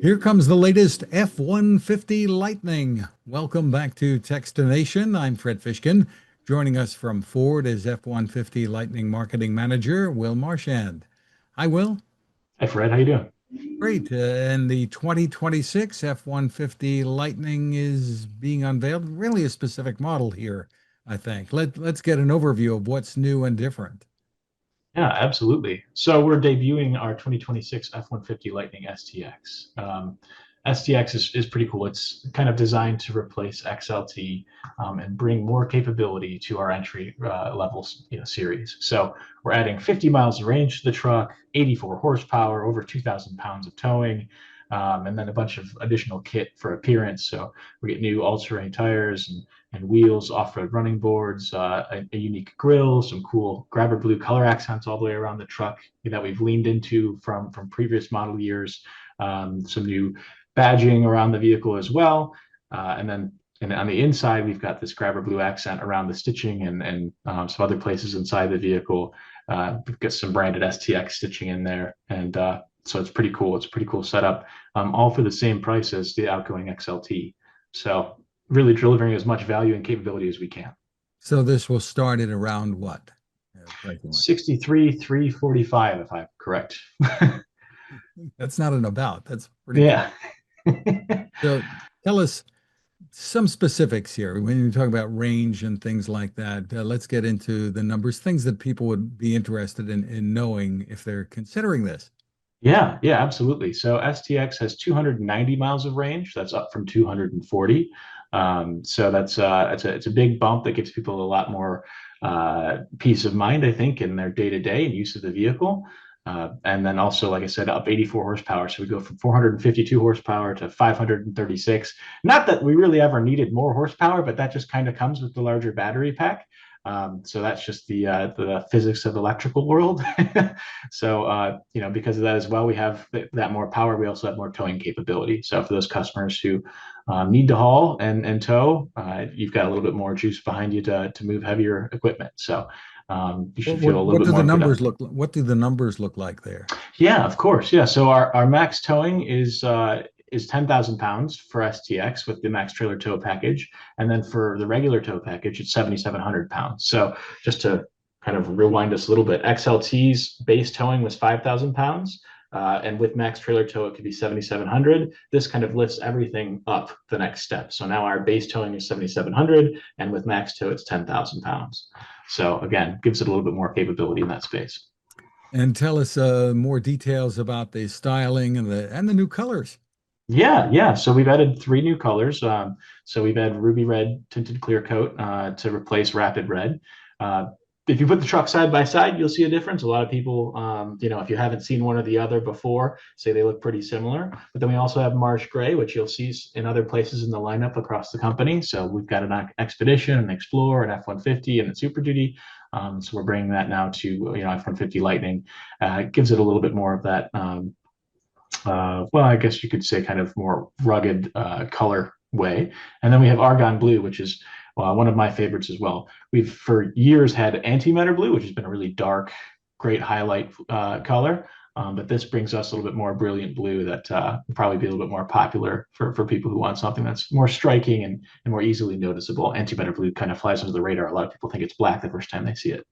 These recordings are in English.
Here comes the latest F-150 Lightning. Welcome back to Techstination. I'm Fred Fishkin. Joining us from Ford is F-150 Lightning Marketing Manager Will Marchand. Hi, Will. Hi Fred, how you doing? Great. And the 2026 F-150 Lightning is being unveiled. Really a specific model here, I think. Let's get an overview of what's new and different. Yeah, absolutely. So we're debuting our 2026 F-150 Lightning STX. STX is pretty cool. It's kind of designed to replace XLT and bring more capability to our entry levels series. So we're adding 50 miles of range to the truck, 84 horsepower, over 2,000 pounds of towing, and then a bunch of additional kit for appearance. So we get new all-terrain tires and wheels, off-road running boards, a unique grille, some cool grabber blue color accents all the way around the truck that we've leaned into from previous model years. Some new badging around the vehicle as well, and on the inside we've got this grabber blue accent around the stitching and some other places inside the vehicle. We've got some branded STX stitching in there, and so it's pretty cool. It's a pretty cool setup, all for the same price as the outgoing XLT. So really delivering as much value and capability as we can. So this will start at around what? Pricing wise? 63,345, if I'm correct. That's not an about. That's pretty good. Yeah. So tell us some specifics here. When you talk about range and things like that, let's get into the numbers, things that people would be interested in knowing if they're considering this. Yeah, absolutely. So STX has 290 miles of range. That's up from 240. So it's a big bump that gives people a lot more peace of mind, I think, in their day-to-day and use of the vehicle. And then also, like I said, up 84 horsepower. So we go from 452 horsepower to 536. Not that we really ever needed more horsepower, but that just kind of comes with the larger battery pack. So that's just the physics of the electrical world. So because of that as well, we have that more power. We also have more towing capability. So for those customers who need to haul and tow, you've got a little bit more juice behind you to move heavier equipment. So you should feel a little What bit do the more numbers productive. look like? What do the numbers look like there? Yeah, of course. Yeah. So our max towing is 10,000 pounds for STX with the max trailer tow package. And then for the regular tow package, it's 7,700 pounds. So just to kind of rewind us a little bit, XLT's base towing was 5,000 pounds. And with max trailer tow, it could be 7,700. This kind of lifts everything up the next step. So now our base towing is 7,700, and with max tow, it's 10,000 pounds. So again, gives it a little bit more capability in that space. And tell us more details about the styling and the new colors. Yeah. So we've added three new colors. So we've added ruby red tinted clear coat to replace rapid red. Uh, if you put the truck side by side, you'll see a difference. A lot of people, if you haven't seen one or the other before, say they look pretty similar. But then we also have marsh gray, which you'll see in other places in the lineup across the company. So we've got an Expedition, an Explorer, an F-150, and a Super Duty. So we're bringing that now to F-150 Lightning. It gives it a little bit more of that well, I guess you could say kind of more rugged color way. And then we have Argon Blue, which is one of my favorites as well. We've for years had Antimatter Blue, which has been a really dark, great highlight color. But this brings us a little bit more brilliant blue that will probably be a little bit more popular for people who want something that's more striking and more easily noticeable. Antimatter Blue kind of flies under the radar. A lot of people think it's black the first time they see it.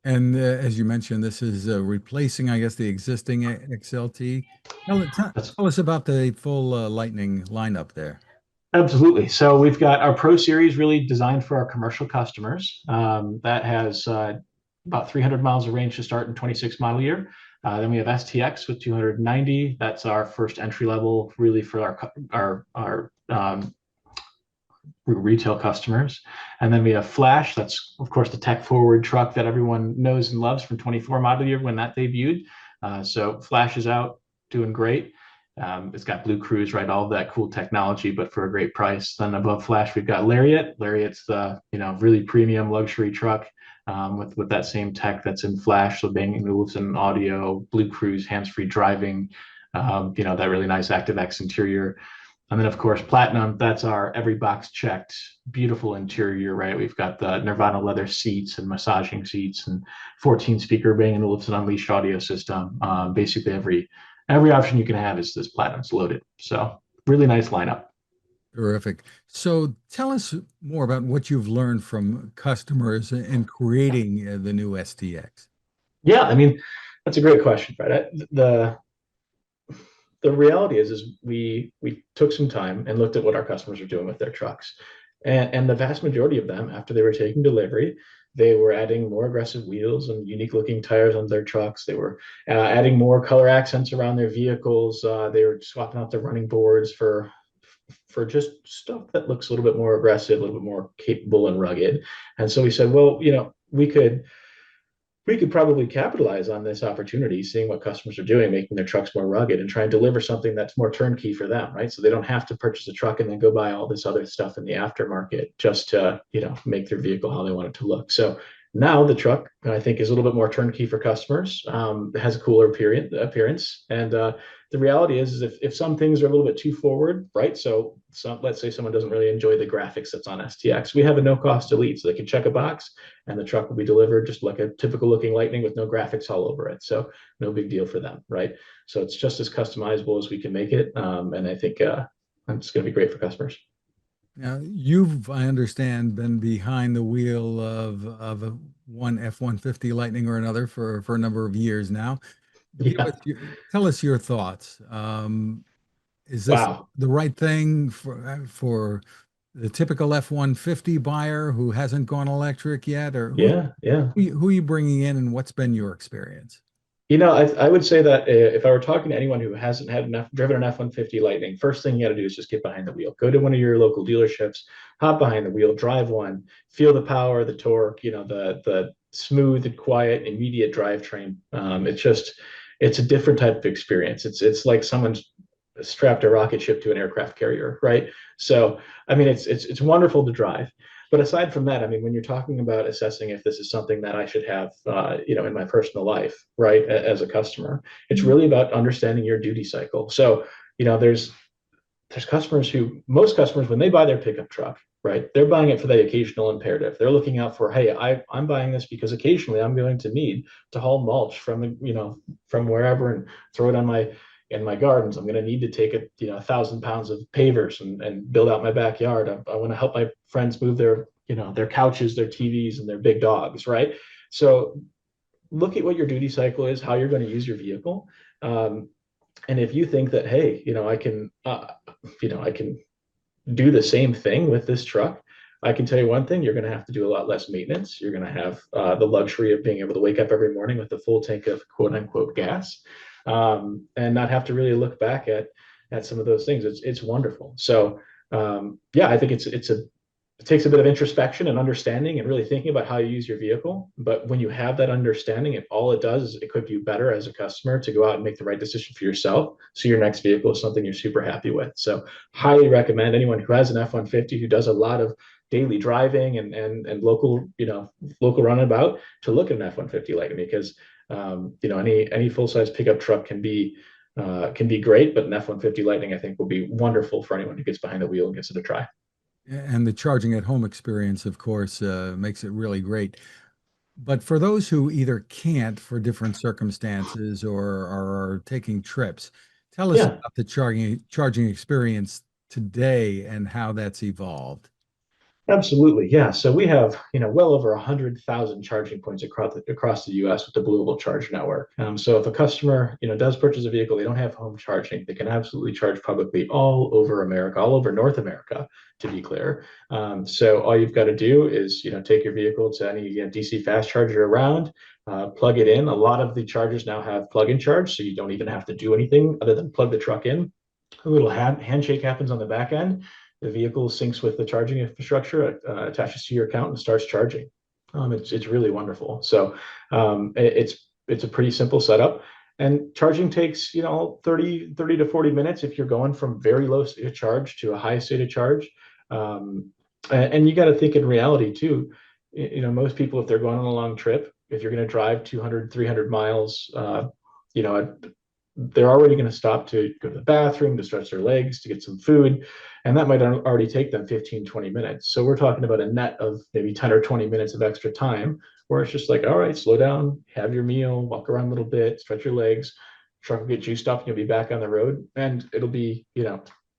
And as you mentioned, this is replacing, I guess, the existing XLT. That's Tell us about the full Lightning lineup there. Absolutely. So we've got our Pro Series really designed for our commercial customers. That has about 300 miles of range to start in 26 model year. Then we have STX with 290. That's our first entry level, really for our retail customers. And then we have Flash. That's of course the tech forward truck that everyone knows and loves from 24 model year when that debuted. So Flash is out, doing great. It's got Blue Cruise, right? All of that cool technology, but for a great price. Then above Flash, we've got Lariat. Lariat's the really premium luxury truck with that same tech that's in Flash, so Bang & Olufsen audio, Blue Cruise, hands-free driving. That really nice ActiveX interior. And then of course Platinum. That's our every box checked, beautiful interior, right? We've got the Nirvana leather seats and massaging seats and 14 speaker Bang & Olufsen Unleashed audio system. Basically every option you can have is this platinum. It's loaded. So really nice lineup. Terrific. So tell us more about what you've learned from customers in creating the new STX. Yeah, I mean, that's a great question, Fred. The reality is we took some time and looked at what our customers are doing with their trucks, and the vast majority of them, after they were taking delivery, they were adding more aggressive wheels and unique looking tires on their trucks. They were adding more color accents around their vehicles. They were swapping out the running boards for just stuff that looks a little bit more aggressive, a little bit more capable and rugged. And so we said, well, we could probably capitalize on this opportunity, seeing what customers are doing, making their trucks more rugged, and try and deliver something that's more turnkey for them, right? So they don't have to purchase a truck and then go buy all this other stuff in the aftermarket just to, make their vehicle how they want it to look. So now the truck, I think, is a little bit more turnkey for customers. It has a cooler appearance, and the reality is if some things are a little bit too forward, right? So let's say someone doesn't really enjoy the graphics that's on STX, we have a no cost delete, so they can check a box and the truck will be delivered just like a typical looking Lightning with no graphics all over it. So no big deal for them, right? So it's just as customizable as we can make it, and I think it's going to be great for customers. Now, you've, I understand, been behind the wheel of one F-150 Lightning or another for a number of years now. Yeah. Tell us your thoughts. Is this Wow. the right thing for the typical F-150 buyer who hasn't gone electric yet, or Yeah. Yeah. who are you bringing in, and what's been your experience? I would say that if I were talking to anyone who hasn't driven an F-150 Lightning, first thing you got to do is just get behind the wheel. Go to one of your local dealerships, hop behind the wheel, drive one, feel the power, the torque, the smooth and quiet, immediate drivetrain. It's a different type of experience. It's like someone's strapped a rocket ship to an aircraft carrier, right? So, I mean, it's wonderful to drive. But aside from that, I mean, when you're talking about assessing if this is something that I should have, in my personal life, right, as a customer, it's really about understanding your duty cycle. So, there's most customers, when they buy their pickup truck, right, they're buying it for the occasional imperative. They're looking out for, hey, I'm buying this because occasionally I'm going to need to haul mulch from wherever and throw it in my gardens. I'm going to need to take 1,000 pounds of pavers and build out my backyard. I want to help my friends move their couches, their TVs, and their big dogs, right? So look at what your duty cycle is, how you're going to use your vehicle. And if you think that, hey, I can do the same thing with this truck, I can tell you one thing: you're going to have to do a lot less maintenance. You're going to have the luxury of being able to wake up every morning with a full tank of quote unquote gas, and not have to really look back at some of those things. It's wonderful. So yeah, I think it takes a bit of introspection and understanding and really thinking about how you use your vehicle. But when you have that understanding, all it does is equip you better as a customer to go out and make the right decision for yourself. So your next vehicle is something you're super happy with. So highly recommend anyone who has an F-150, who does a lot of daily driving and local runabout, to look at an F-150 Lightning, because any full-size pickup truck can be great, but an F-150 Lightning, I think, will be wonderful for anyone who gets behind the wheel and gets it a try. And the charging at home experience, of course, makes it really great. But for those who either can't for different circumstances or are taking trips, tell us Yeah. about the charging experience today and how that's evolved. Absolutely, yeah. So we have, well over 100,000 charging points across the U.S. with the Blueable Charge Network. So if a customer, does purchase a vehicle, they don't have home charging, they can absolutely charge publicly all over America, all over North America, to be clear. So all you've got to do is, take your vehicle to any DC fast charger around, plug it in. A lot of the chargers now have plug-in charge, so you don't even have to do anything other than plug the truck in. A little handshake happens on the back end. The vehicle syncs with the charging infrastructure, attaches to your account, and starts charging. It's really wonderful. So it's a pretty simple setup, and charging takes 30 to 40 minutes if you're going from very low state of charge to a high state of charge. And you got to think in reality too. Most people, if they're going on a long trip, if you're going to drive 200, 300 miles, you know, they're already going to stop to go to the bathroom, to stretch their legs, to get some food. And that might already take them 15, 20 minutes. So we're talking about a net of maybe 10 or 20 minutes of extra time where it's just like, all right, slow down, have your meal, walk around a little bit, stretch your legs, truck will get juiced up and you'll be back on the road. And it'll be,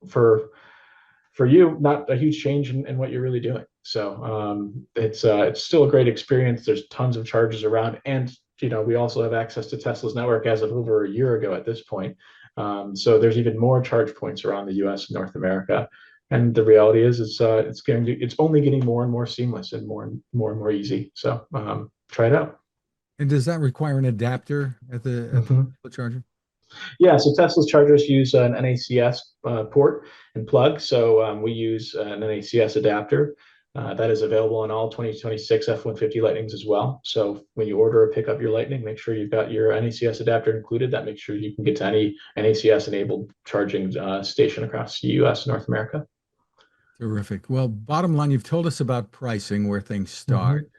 for you, not a huge change in what you're really doing. So it's still a great experience. There's tons of chargers around, and we also have access to Tesla's network as of over a year ago at this point. So there's even more charge points around the U.S. and North America. And the reality is, it's only getting more and more seamless and more easy. So try it out. And does that require an adapter at the charger? Yeah, so Tesla's chargers use an NACS port and plug. So we use an NACS adapter that is available on all 2026 F-150 Lightnings as well. So when you order or pick up your Lightning, make sure you've got your NACS adapter included. That makes sure you can get to any NACS enabled charging station across the US, North America. Terrific. Well, bottom line, you've told us about pricing, where things start.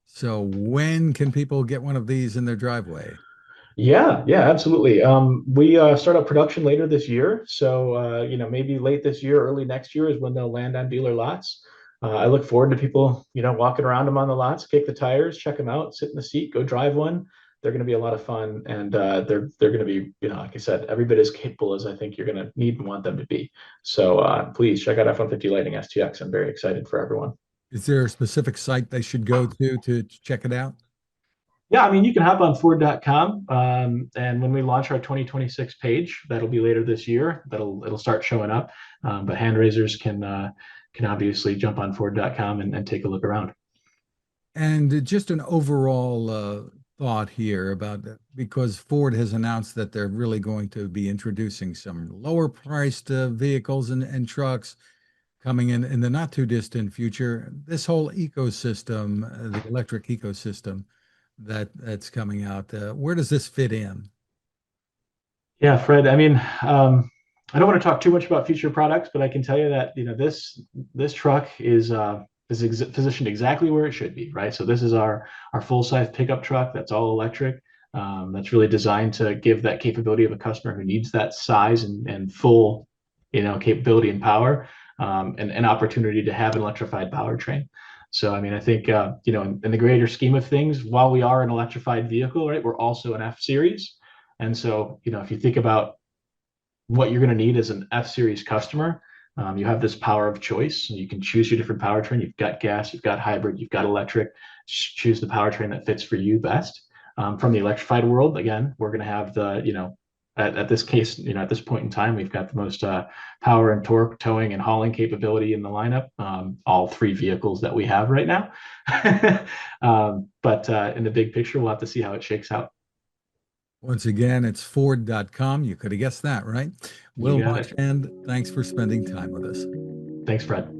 So when can people get one of these in their driveway? Yeah, absolutely. We start up production later this year, so maybe late this year, early next year is when they'll land on dealer lots. I look forward to people, walking around them on the lots, kick the tires, check them out, sit in the seat, go drive one. They're going to be a lot of fun, and they're going to be, like I said, every bit as capable as I think you're going to need and want them to be. So please check out F-150 Lightning STX. I'm very excited for everyone. Is there a specific site they should go to check it out? Yeah, I mean, you can hop on Ford.com, and when we launch our 2026 page, that'll be later this year. It'll start showing up, but hand raisers can obviously jump on Ford.com and take a look around. And just an overall thought here about that, because Ford has announced that they're really going to be introducing some lower priced vehicles and trucks coming in the not too distant future. This whole ecosystem, the electric ecosystem that's coming out, where does this fit in? Yeah, Fred. I mean, I don't want to talk too much about future products, but I can tell you that this truck is positioned exactly where it should be, right? So this is our full size pickup truck that's all electric. That's really designed to give that capability of a customer who needs that size and full, capability and power, and an opportunity to have an electrified powertrain. So, I mean, I think, in the greater scheme of things, while we are an electrified vehicle, right, we're also an F series. And so, if you think about what you're going to need as an F series customer, you have this power of choice. You can choose your different powertrain. You've got gas, you've got hybrid, you've got electric. Choose the powertrain that fits for you best. From the electrified world, again, we're going to have at this case, at this point in time, we've got the most power and torque, towing and hauling capability in the lineup. All three vehicles that we have right now. But in the big picture, we'll have to see how it shakes out. Once again, it's Ford.com. You could have guessed that, right? You Will got it. Marchand, thanks for spending time with us. Thanks, Fred.